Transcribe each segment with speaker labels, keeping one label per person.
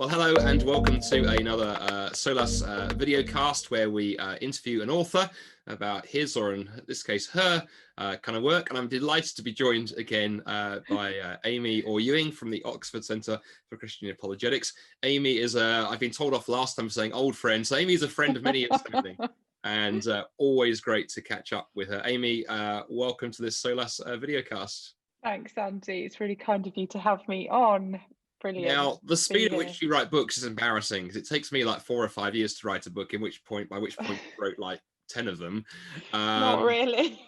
Speaker 1: Well, hello and welcome to another Solas video cast where we interview an author about his, or in this case her, kind of work. And I'm delighted to be joined again by Amy Orr-Ewing from the Oxford Centre for Christian Apologetics. Amy is, I've been told off last time for saying old friend, so Amy is a friend of many years standing. And always great to catch up with her. Amy, welcome to this Solas video cast.
Speaker 2: Thanks, Andy. It's really kind of you to have me on. Brilliant.
Speaker 1: Now, the speed at which you write books is embarrassing, because it takes me like 4 or 5 years to write a book, by which point you wrote like 10 of them.
Speaker 2: Not really.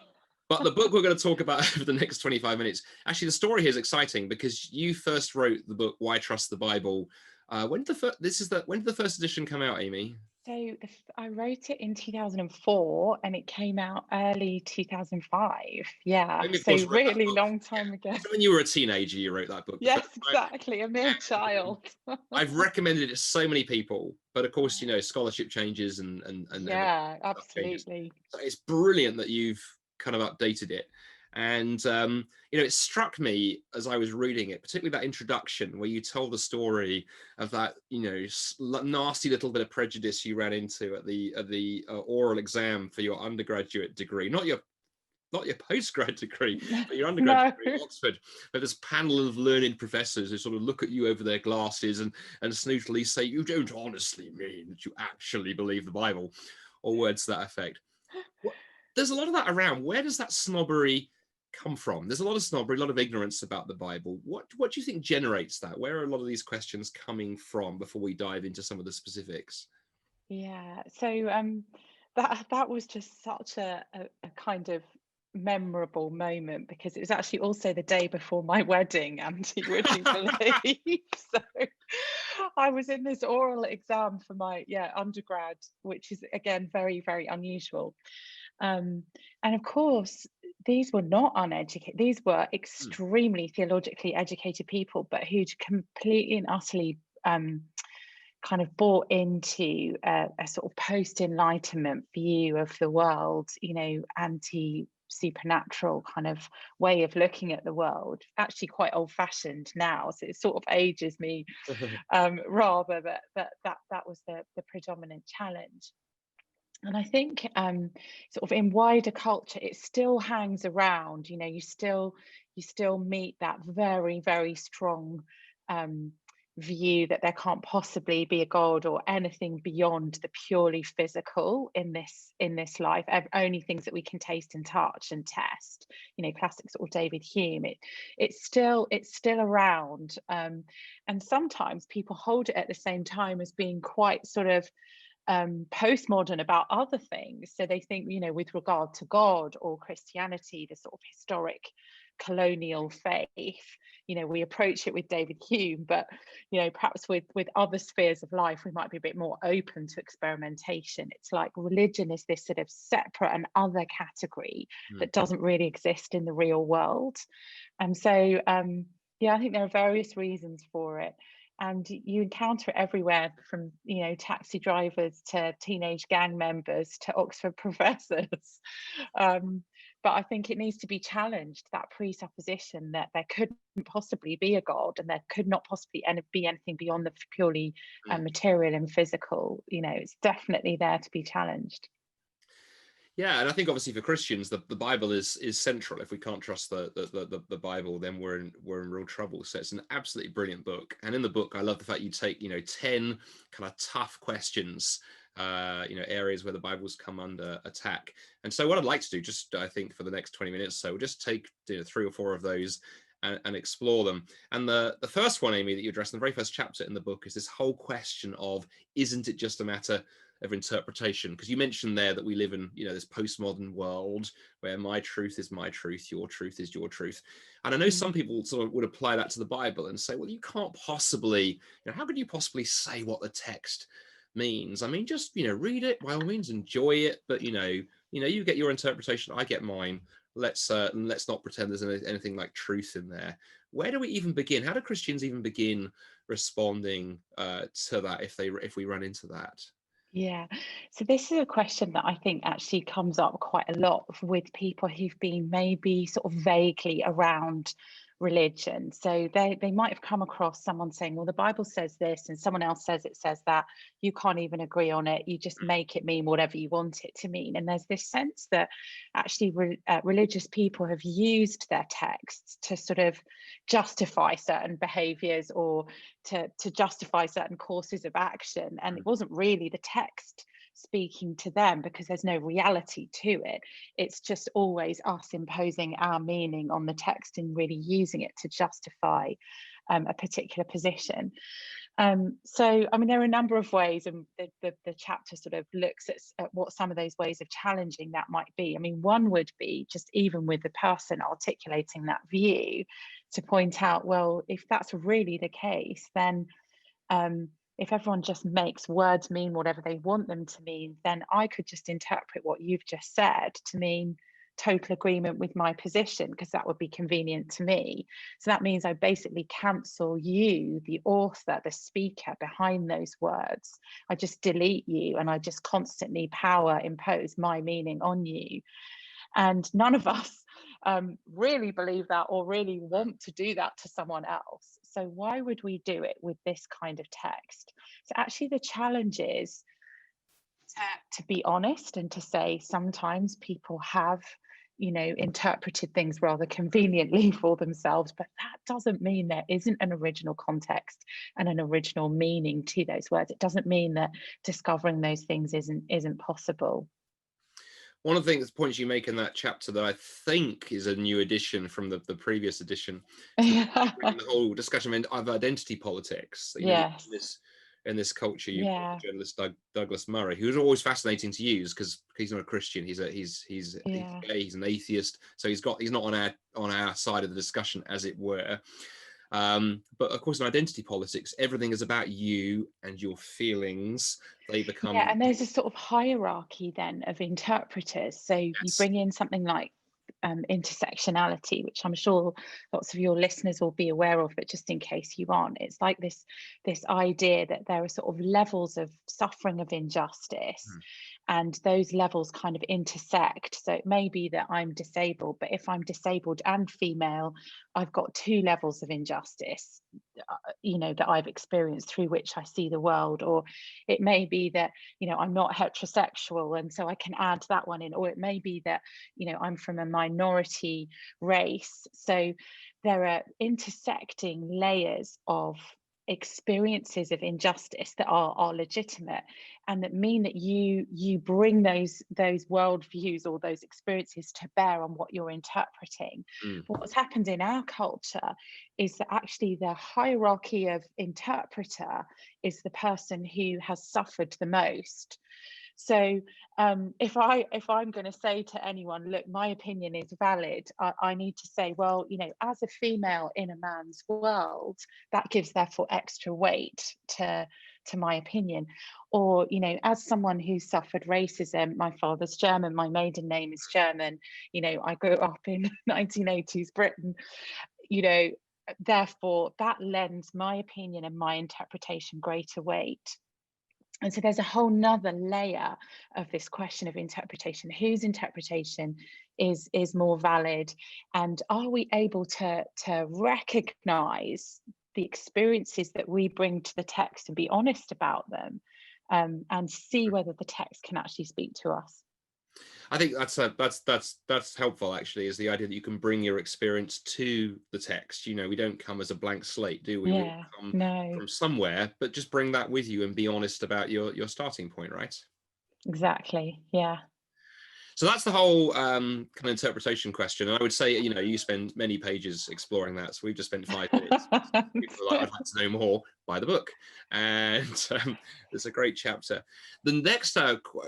Speaker 1: But the book we're going to talk about over the next 25 minutes, actually the story here is exciting because you first wrote the book, Why Trust the Bible? When did the first edition come out, Amy?
Speaker 2: So I wrote it in 2004 and it came out early 2005. Yeah, so really long time ago.
Speaker 1: So when you were a teenager, you wrote that book.
Speaker 2: Yes, exactly, a mere child.
Speaker 1: I've recommended it to so many people, but of course, you know, scholarship changes and
Speaker 2: yeah, absolutely.
Speaker 1: So it's brilliant that you've kind of updated it. And, you know, it struck me as I was reading it, particularly that introduction where you told the story of that, you know, nasty little bit of prejudice you ran into at the oral exam for your undergraduate degree, not your postgrad degree, but your undergraduate degree at Oxford. Where this panel of learned professors who sort of look at you over their glasses and snootily say, "You don't honestly mean that you actually believe the Bible," or words to that effect. There's a lot of that around. Where does that snobbery come from? There's a lot of snobbery, a lot of ignorance about the Bible. What do you think generates that? Where are a lot of these questions coming from before we dive into some of the specifics?
Speaker 2: Yeah, so that was just such a kind of memorable moment, because it was actually also the day before my wedding, and you wouldn't believe. So I was in this oral exam for my undergrad, which is again very, very unusual. And of course, these were not uneducated, these were extremely theologically educated people, but who'd completely and utterly kind of bought into a sort of post-Enlightenment view of the world, you know, anti-supernatural kind of way of looking at the world, actually quite old-fashioned now, so it sort of ages me rather, but that was the predominant challenge. And I think sort of in wider culture, it still hangs around. You know, you still meet that very, very strong view that there can't possibly be a God or anything beyond the purely physical in this life. Only things that we can taste and touch and test. You know, classic sort of David Hume. It's still around, and sometimes people hold it at the same time as being quite sort of postmodern about other things. So they think, you know, with regard to God or Christianity, the sort of historic colonial faith, you know, we approach it with David Hume, but, you know, perhaps with other spheres of life, we might be a bit more open to experimentation. It's like religion is this sort of separate and other category that doesn't really exist in the real world. And so, yeah, I think there are various reasons for it. And you encounter it everywhere, from, you know, taxi drivers to teenage gang members to Oxford professors. But I think it needs to be challenged, that presupposition that there couldn't possibly be a God and there could not possibly be anything beyond the purely material and physical. You know, it's definitely there to be challenged.
Speaker 1: Yeah, and I think obviously for Christians, the Bible is central. If we can't trust the Bible, then we're in real trouble. So it's an absolutely brilliant book. And in the book, I love the fact you take, you know, 10 kind of tough questions, you know, areas where the Bible's come under attack. And so what I'd like to do, just I think for the next 20 minutes, so we'll just take, you know, 3 or 4 of those and explore them. And the first one, Amy, that you address in the very first chapter in the book is this whole question of, isn't it just a matter of interpretation? Because you mentioned there that we live in, you know, this postmodern world where my truth is my truth, your truth is your truth. And I know some people sort of would apply that to the Bible and say, well, you can't possibly, you know, how could you possibly say what the text means? I mean, just, you know, read it, by all means, enjoy it, but you know, you get your interpretation, I get mine. Let's not pretend there's anything like truth in there. Where do we even begin? How do Christians even begin responding to that if we run into that?
Speaker 2: Yeah, so this is a question that I think actually comes up quite a lot with people who've been maybe sort of vaguely around religion. So they might have come across someone saying, well, the Bible says this and someone else says it says that. You can't even agree on it. You just make it mean whatever you want it to mean. And there's this sense that actually religious people have used their texts to sort of justify certain behaviors, or to justify certain courses of action. And it wasn't really the text speaking to them, because there's no reality to it. It's just always us imposing our meaning on the text and really using it to justify a particular position. So, I mean, there are a number of ways, and the chapter sort of looks at what some of those ways of challenging that might be. I mean, one would be just, even with the person articulating that view, to point out, well, if that's really the case, then if everyone just makes words mean whatever they want them to mean, then I could just interpret what you've just said to mean total agreement with my position, because that would be convenient to me. So that means I basically cancel you, the author, the speaker behind those words. I just delete you, and I just constantly power impose my meaning on you. And none of us really believe that, or really want to do that to someone else. So why would we do it with this kind of text? So actually the challenge is to be honest, and to say sometimes people have, interpreted things rather conveniently for themselves, but that doesn't mean there isn't an original context and an original meaning to those words. It doesn't mean that discovering those things isn't possible.
Speaker 1: One of the points you make in that chapter that I think is a new addition from the previous edition, the whole discussion of identity politics.
Speaker 2: Yes.
Speaker 1: In this culture, you've
Speaker 2: Yeah.
Speaker 1: got the journalist Douglas Murray, who's always fascinating to use, because he's not a Christian. He's
Speaker 2: Yeah.
Speaker 1: gay. He's an atheist. So he's not on our side of the discussion, as it were. But of course, in identity politics, everything is about you and your feelings. They become...
Speaker 2: Yeah, and there's a sort of hierarchy then of interpreters. So you bring in something like intersectionality, which I'm sure lots of your listeners will be aware of, but just in case you aren't, it's like this idea that there are sort of levels of suffering of injustice, and those levels kind of intersect. So it may be that I'm disabled, but if I'm disabled and female, I've got two levels of injustice, that I've experienced, through which I see the world. Or it may be that, I'm not heterosexual, and so I can add that one in. Or it may be that, I'm from a minority race. So there are intersecting layers of experiences of injustice that are legitimate, and that mean that you bring those worldviews or those experiences to bear on what you're interpreting. But what's happened in our culture is that actually the hierarchy of interpreter is the person who has suffered the most. So if I'm going to say to anyone, look, my opinion is valid, I need to say, well, as a female in a man's world, that gives therefore extra weight to my opinion. Or, as someone who suffered racism, my father's German, my maiden name is German, I grew up in 1980s Britain, therefore that lends my opinion and my interpretation greater weight. And so there's a whole nother layer of this question of interpretation. Whose interpretation is more valid? And are we able to recognize the experiences that we bring to the text and be honest about them, and see whether the text can actually speak to us?
Speaker 1: I think that's helpful, actually, is the idea that you can bring your experience to the text. We don't come as a blank slate, do we?
Speaker 2: Yeah,
Speaker 1: We come
Speaker 2: no,
Speaker 1: from somewhere, but just bring that with you and be honest about your starting point, right?
Speaker 2: exactly. Yeah.
Speaker 1: So that's the whole kind of interpretation question. And I would say, you spend many pages exploring that. So we've just spent 5 minutes. People are like, I'd like to know more, buy the book. And it's a great chapter. The next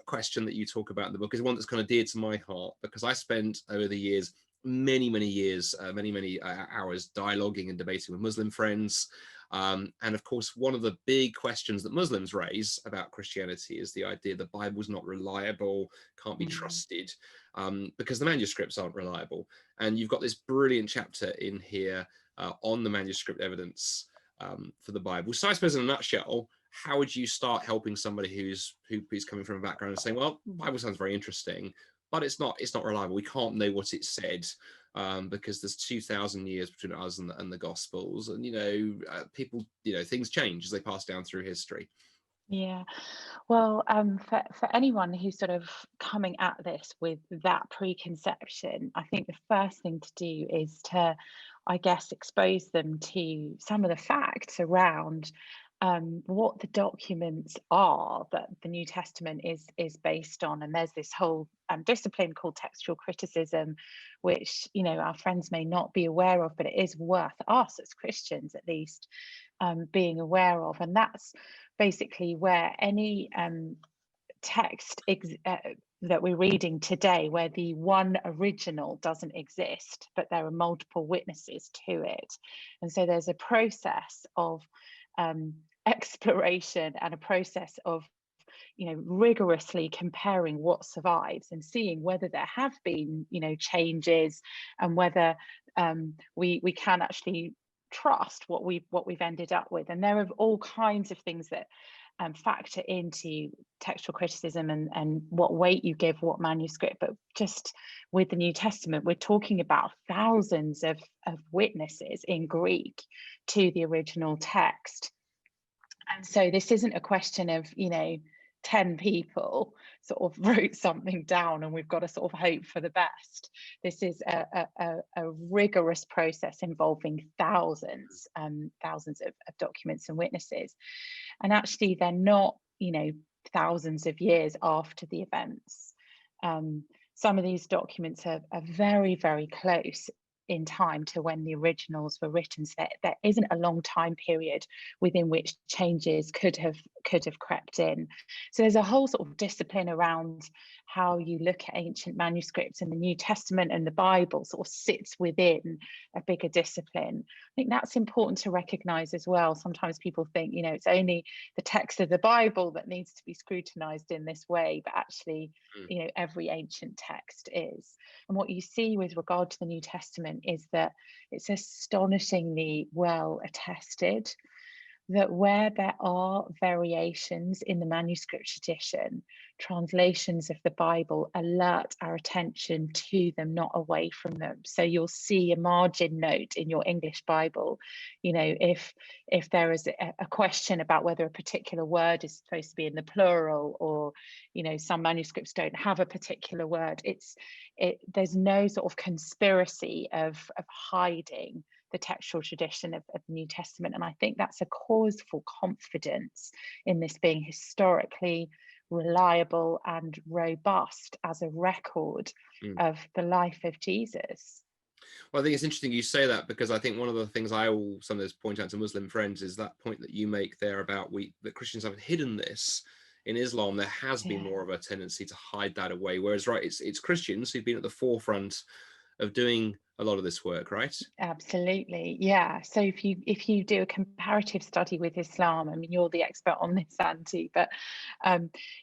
Speaker 1: question that you talk about in the book is one that's kind of dear to my heart, because I spent over the years many hours dialoguing and debating with Muslim friends. And of course, one of the big questions that Muslims raise about Christianity is the idea the Bible's not reliable, can't be trusted, because the manuscripts aren't reliable. And you've got this brilliant chapter in here on the manuscript evidence for the Bible. So I suppose in a nutshell, how would you start helping somebody who's coming from a background and saying, well, the Bible sounds very interesting, but it's not reliable. We can't know what it said. because there's 2,000 years between us and the Gospels, and people, things change as they pass down through history.
Speaker 2: Yeah, well, for anyone who's sort of coming at this with that preconception, I think the first thing to do is to, I guess, expose them to some of the facts around what the documents are that the New Testament is based on. And there's this whole discipline called textual criticism, which our friends may not be aware of, but it is worth us as Christians at least being aware of. And that's basically where any text that we're reading today, where the one original doesn't exist, but there are multiple witnesses to it. And so there's a process of exploration and a process of rigorously comparing what survives and seeing whether there have been changes, and whether we can actually trust what we've ended up with. And there are all kinds of things that factor into textual criticism and what weight you give what manuscript. But just with the New Testament, we're talking about thousands of witnesses in Greek to the original text. And so this isn't a question of 10 people sort of wrote something down and we've got to sort of hope for the best. This is a rigorous process involving thousands of documents and witnesses. And actually they're not thousands of years after the events. Some of these documents are very, very close in time to when the originals were written, so there isn't a long time period within which changes could have crept in. So there's a whole sort of discipline around how you look at ancient manuscripts, and the New Testament and the Bible sort of sits within a bigger discipline. I think that's important to recognize as well. Sometimes people think it's only the text of the Bible that needs to be scrutinized in this way, but actually every ancient text is. And what you see with regard to the New Testament is that it's astonishingly well attested that where there are variations in the manuscript tradition, translations of the Bible alert our attention to them, not away from them. So you'll see a margin note in your English Bible, if there is a question about whether a particular word is supposed to be in the plural, or some manuscripts don't have a particular word. There's no sort of conspiracy of hiding the textual tradition of the New Testament. And I think that's a cause for confidence in this being historically reliable and robust as a record of the life of Jesus.
Speaker 1: Well, I think it's interesting you say that, because I think one of the things I will sometimes point out to Muslim friends is that point that you make there about that Christians haven't hidden this. In Islam, there has been more of a tendency to hide that away, whereas it's Christians who've been at the forefront of doing a lot of this work, right?
Speaker 2: Absolutely, yeah. So if you do a comparative study with Islam, I mean, you're the expert on this, Andy, but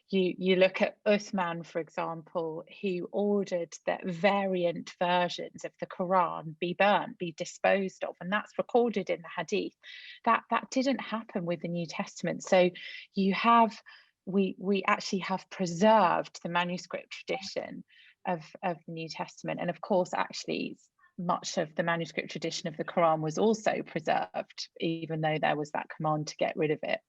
Speaker 2: you look at Uthman, for example, who ordered that variant versions of the Quran be burnt, be disposed of, and that's recorded in the Hadith. That didn't happen with the New Testament. So we actually have preserved the manuscript tradition of the New Testament. And of course, actually, much of the manuscript tradition of the Quran was also preserved, even though there was that command to get rid of it.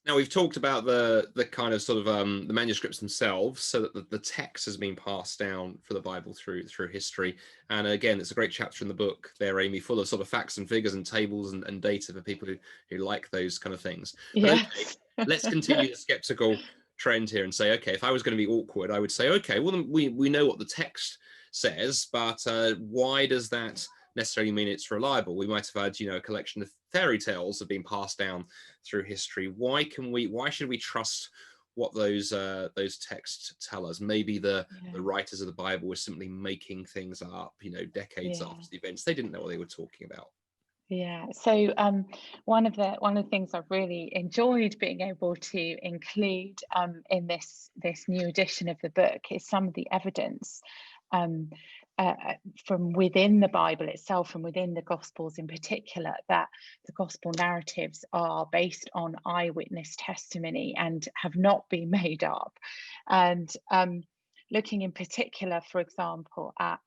Speaker 1: Now, we've talked about the kind of sort of the manuscripts themselves, so that the text has been passed down for the Bible through history. And again, it's a great chapter in the book there, Amy, full of sort of facts and figures and tables and data for people who like those kind of things. But okay, let's continue the skeptical trend here and say, okay, if I was going to be awkward, I would say, okay, well, we know what the text says, but why does that necessarily mean it's reliable? We might have had a collection of fairy tales have been passed down through history. Why should we trust what those texts tell us? Maybe the writers of the Bible were simply making things up, decades after the events. They didn't know what they were talking about.
Speaker 2: Yeah, so one of the things I've really enjoyed being able to include in this new edition of the book is some of the evidence from within the Bible itself, from within the Gospels in particular, that the Gospel narratives are based on eyewitness testimony and have not been made up. And looking in particular, for example, at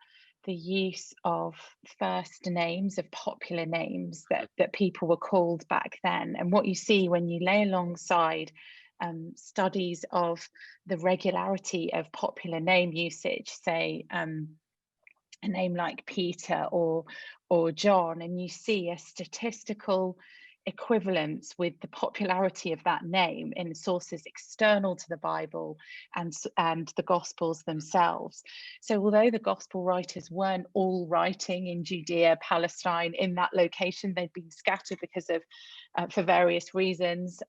Speaker 2: the use of first names, of popular names that people were called back then. And what you see when you lay alongside studies of the regularity of popular name usage, say a name like Peter or John, and you see a statistical equivalence with the popularity of that name in sources external to the Bible and the Gospels themselves. So although the Gospel writers weren't all writing in Judea, Palestine, in that location, they'd been scattered because of for various reasons.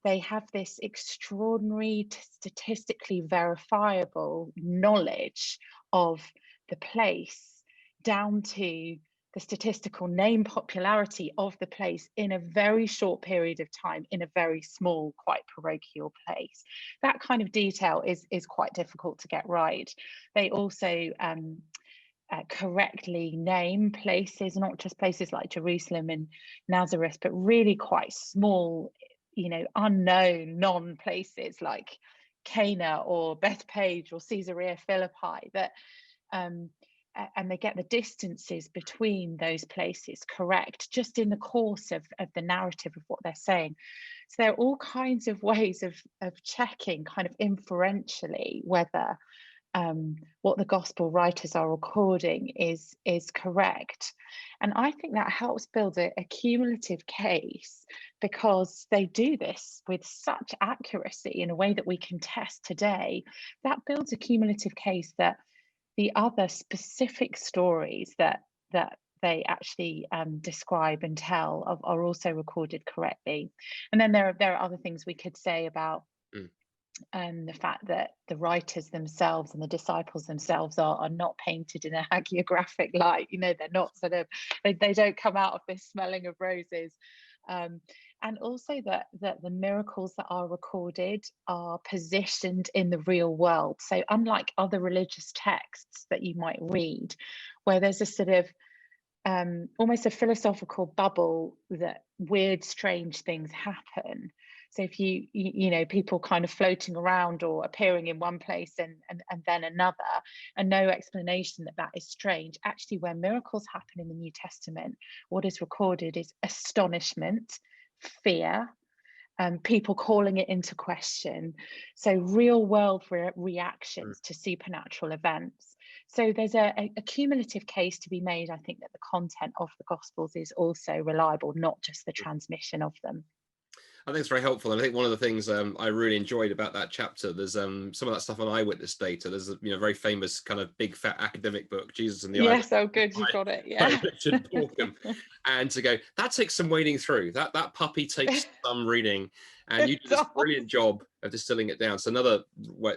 Speaker 2: They have this extraordinary, statistically verifiable knowledge of the place, down to the statistical name popularity of the place in a very short period of time, in a very small, quite parochial place. That kind of detail is quite difficult to get right. They also correctly name places, not just places like Jerusalem and Nazareth, but really quite small, unknown non-places like Cana or Bethpage or Caesarea Philippi, that and they get the distances between those places correct just in the course of the narrative of what they're saying. So there are all kinds of ways of checking kind of inferentially whether what the gospel writers are recording is correct. And I think that helps build a cumulative case, because they do this with such accuracy in a way that we can test today. That builds a cumulative case that the other specific stories that they actually describe and tell are also recorded correctly. And then there are other things we could say about the fact that the writers themselves and the disciples themselves are not painted in a hagiographic light. They're not sort of, they don't come out of this smelling of roses. And also that the miracles that are recorded are positioned in the real world. So unlike other religious texts that you might read, where there's a sort of almost a philosophical bubble that weird, strange things happen. So if you people kind of floating around or appearing in one place and then another, and no explanation that is strange. Actually, where miracles happen in the New Testament, what is recorded is astonishment, fear, people calling it into question. So real world reactions to supernatural events. So there's a cumulative case to be made, I think, that the content of the Gospels is also reliable, not just the transmission of them.
Speaker 1: I think it's very helpful. And I think one of the things I really enjoyed about that chapter, there's some of that stuff on eyewitness data. There's a very famous kind of big fat academic book, Jesus and the
Speaker 2: Eyewitness. Yes, oh good, you've got it. Yeah.
Speaker 1: Richard Borkham. And to go, that takes some wading through. That puppy takes some reading. And you did this brilliant job of distilling it down. So another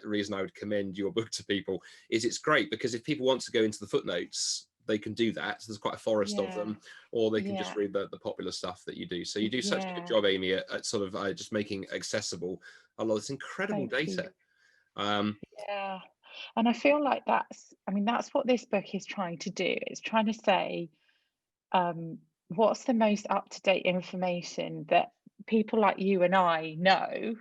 Speaker 1: reason I would commend your book to people is it's great, because if people want to go into the footnotes, they can do that. So there's quite a forest of them, or they can just read the popular stuff that you do. So you do such a good job, Amy, at sort of just making accessible a lot of this incredible data.
Speaker 2: Yeah, and I feel like that's what this book is trying to do. It's trying to say, what's the most up-to-date information that people like you and I know,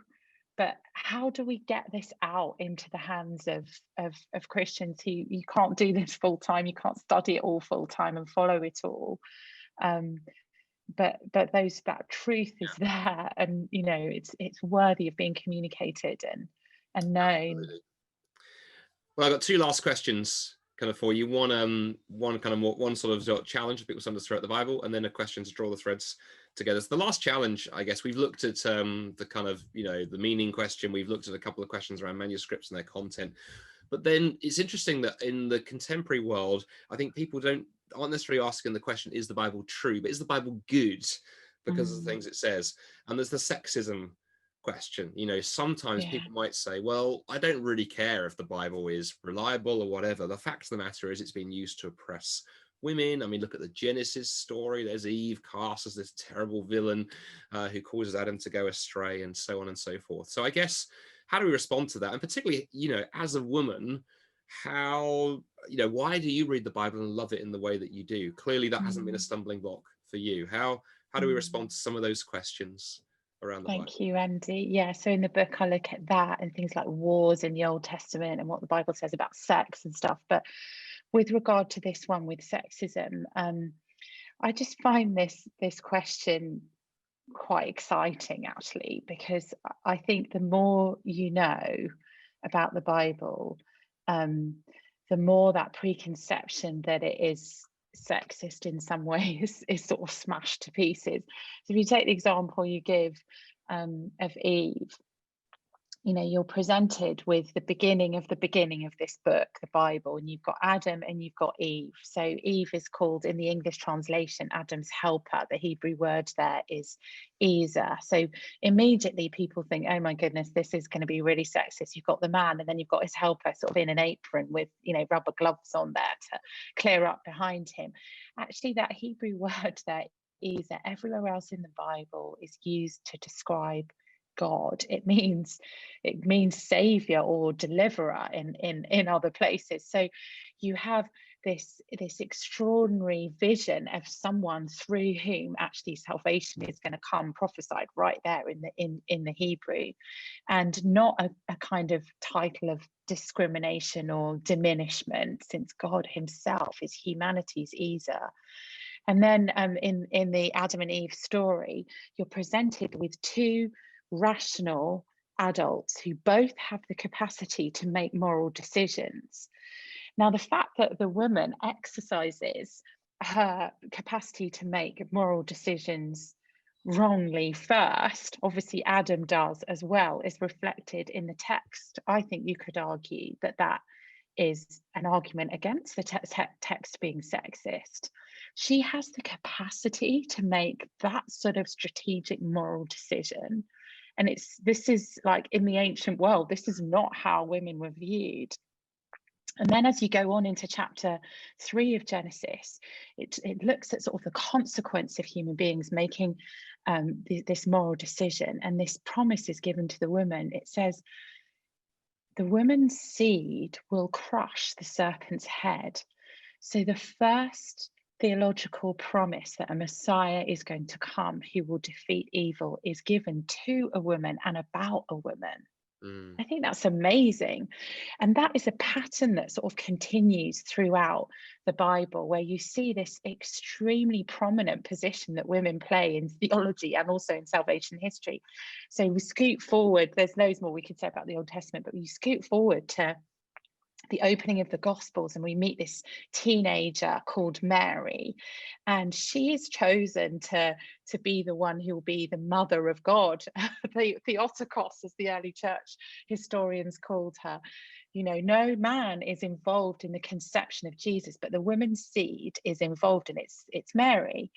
Speaker 2: but how do we get this out into the hands of Christians who you can't do this full time, you can't study it all full time and follow it all, but that truth is there, and it's worthy of being communicated and known. Absolutely.
Speaker 1: Well, I've got two last questions kind of for you. One sort of challenge that people sometimes throw at the Bible, and then a question to draw the threads together. So the last challenge, I guess, we've looked at the kind of the meaning question. We've looked at a couple of questions around manuscripts and their content, but then it's interesting that in the contemporary world, I think people aren't necessarily asking the question, is the Bible true, but is the Bible good because of the things it says? And there's the sexism question. Sometimes people might say, well, I don't really care if the Bible is reliable or whatever. The fact of the matter is it's been used to oppress women. I mean, look at the Genesis story. There's Eve cast as this terrible villain who causes Adam to go astray, and so on and so forth. So I guess, how do we respond to that? And particularly, as a woman, how, why do you read the Bible and love it in the way that you do? Clearly that hasn't been a stumbling block for you. How do we respond to some of those questions around the Bible?
Speaker 2: Thank you, Andy. Yeah, so in the book I look at that and things like wars in the Old Testament and what the Bible says about sex and stuff. But with regard to this one with sexism, I just find this question quite exciting, actually, because I think the more you know about the Bible, the more that preconception that it is sexist in some ways is sort of smashed to pieces. So if you take the example you give of Eve, you know, you're presented with the beginning of this book, the Bible, and you've got Adam and you've got Eve. So Eve is called, in the English translation, Adam's helper. The Hebrew word there is Ezer. So immediately people think, oh my goodness, this is going to be really sexist. You've got the man and then you've got his helper sort of in an apron with, you know, rubber gloves on there to clear up behind him. Actually, that Hebrew word there, Ezer, everywhere else in the Bible is used to describe God. It means savior or deliverer in other places. So you have this extraordinary vision of someone through whom actually salvation is going to come, prophesied right there in the Hebrew, and not a kind of title of discrimination or diminishment, since God himself is humanity's Ezer. And then in the Adam and Eve story, you're presented with two rational adults who both have the capacity to make moral decisions. Now, the fact that the woman exercises her capacity to make moral decisions wrongly first, obviously Adam does as well, is reflected in the text. I think you could argue that that is an argument against the text being sexist. She has the capacity to make that sort of strategic moral decision. And this is like, in the ancient world, this is not how women were viewed. And then as you go on into chapter 3 of Genesis, it looks at sort of the consequence of human beings making this moral decision. And this promise is given to the woman. It says, the woman's seed will crush the serpent's head. So the first theological promise that a Messiah is going to come who will defeat evil is given to a woman and about a woman. I think that's amazing. And that is a pattern that sort of continues throughout the Bible, where you see this extremely prominent position that women play in theology and also in salvation history. So we scoot forward, there's loads more we could say about the Old Testament, but we scoot forward to the opening of the Gospels, and we meet this teenager called Mary, and she is chosen to be the one who will be the mother of God, the Theotokos, as the early church historians called her. You know, no man is involved in the conception of Jesus, but the woman's seed is involved, and it's Mary.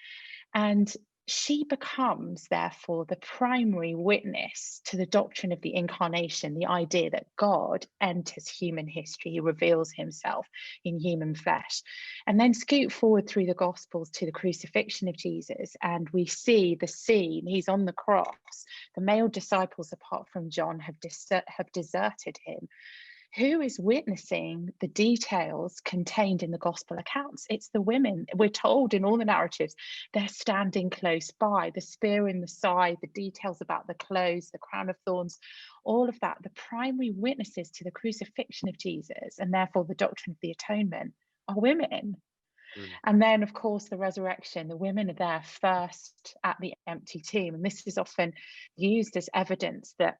Speaker 2: And she becomes, therefore, the primary witness to the doctrine of the incarnation, the idea that God enters human history, he reveals himself in human flesh. And then scoot forward through the Gospels to the crucifixion of Jesus, and we see the scene, he's on the cross. The male disciples, apart from John, have deserted him. Who is witnessing the details contained in the gospel accounts? It's the women. We're told in all the narratives, they're standing close by, the spear in the side, the details about the clothes, the crown of thorns, all of that. The primary witnesses to the crucifixion of Jesus, and therefore the doctrine of the atonement, are women. And then, of course, the resurrection, the women are there first at the empty tomb. And this is often used as evidence that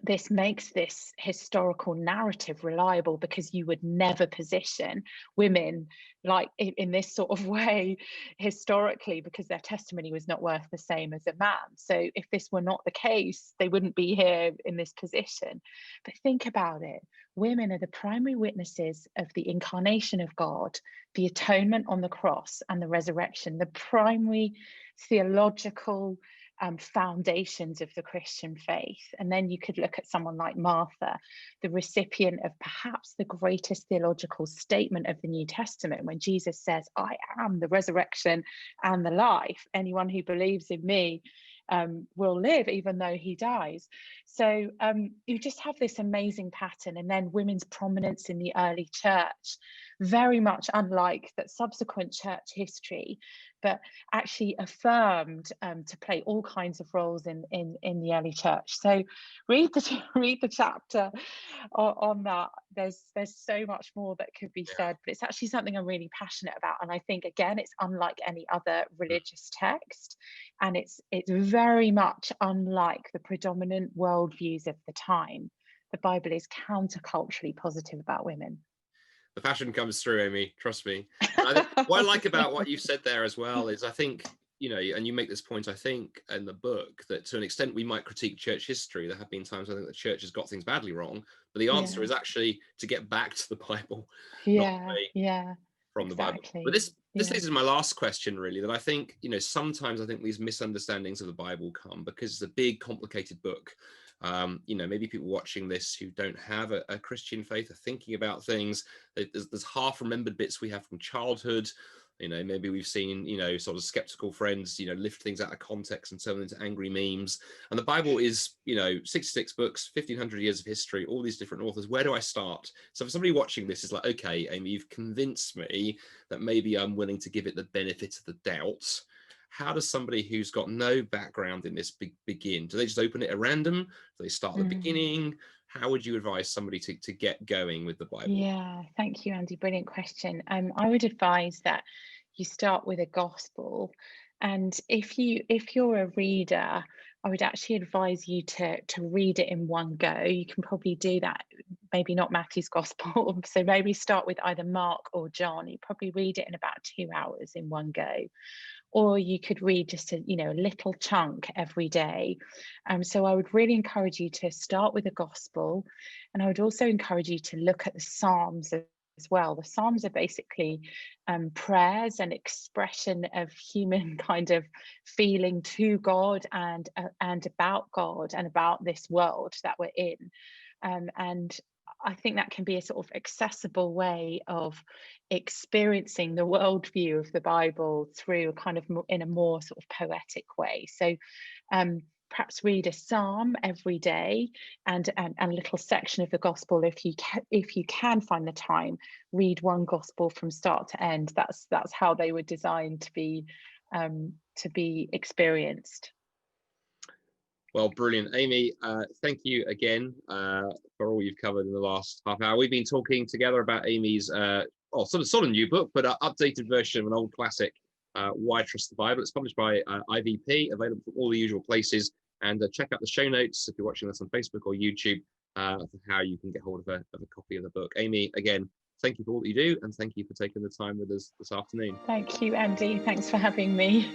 Speaker 2: this makes this historical narrative reliable, because you would never position women like in this sort of way historically, because their testimony was not worth the same as a man. So if this were not the case, they wouldn't be here in this position. But think about it. Women are the primary witnesses of the incarnation of God, the atonement on the cross, and the resurrection, the primary theological foundations of the Christian faith. And then you could look at someone like Martha, the recipient of perhaps the greatest theological statement of the New Testament, when Jesus says, I am the resurrection and the life. Anyone who believes in me, will live even though he dies. So you just have this amazing pattern. And then women's prominence in the early church, very much unlike that subsequent church history, but actually affirmed to play all kinds of roles in the early church. So read the chapter on that. There's so much more that could be said, but it's actually something I'm really passionate about. And I think, again, it's unlike any other religious text, and it's very much unlike the predominant worldviews of the time. The Bible is counterculturally positive about women.
Speaker 1: The passion comes through, Amy, trust me. I think what I like about what you said there as well is, I think, you know, and you make this point, I think, in the book, that to an extent we might critique church history. There have been times I think the church has got things badly wrong, but the answer is actually to get back to the Bible, not from the Bible. But this leads to my last question, really, that I think, you know, sometimes I think these misunderstandings of the Bible come because it's a big, complicated book. You know, maybe people watching this who don't have a Christian faith are thinking about things. There's half remembered bits we have from childhood. You know, maybe we've seen, you know, sort of skeptical friends, you know, lift things out of context and turn them into angry memes. And the Bible is, you know, 66 books, 1500 years of history, all these different authors. Where do I start? So for somebody watching this, is like, okay, Amy, you've convinced me that maybe I'm willing to give it the benefit of the doubt. How does somebody who's got no background in this begin? Do they just open it at random? Do they start at the beginning? How would you advise somebody to get going with the Bible?
Speaker 2: Yeah, thank you, Andy. Brilliant question. I would advise that you start with a gospel, and if you're a reader, I would actually advise you to read it in one go. You can probably do that, maybe not Matthew's gospel, so maybe start with either Mark or John. You probably read it in about 2 hours in one go. Or you could read just a little chunk every day. So I would really encourage you to start with a gospel, and I would also encourage you to look at the Psalms as well. The Psalms are basically prayers and expression of human kind of feeling to God and about God and about this world that we're in. And I think that can be a sort of accessible way of experiencing the worldview of the Bible through a kind of in a more sort of poetic way. So perhaps read a psalm every day and a little section of the gospel. If you can find the time, read one gospel from start to end. That's how they were designed to be experienced.
Speaker 1: Well, brilliant. Amy, thank you again for all you've covered in the last half hour. We've been talking together about Amy's sort of new book, but an updated version of an old classic, Why Trust the Bible. It's published by IVP, available from all the usual places. And check out the show notes if you're watching this on Facebook or YouTube for how you can get hold of a copy of the book. Amy, again, thank you for all that you do, and thank you for taking the time with us this afternoon.
Speaker 2: Thank you, Andy. Thanks for having me.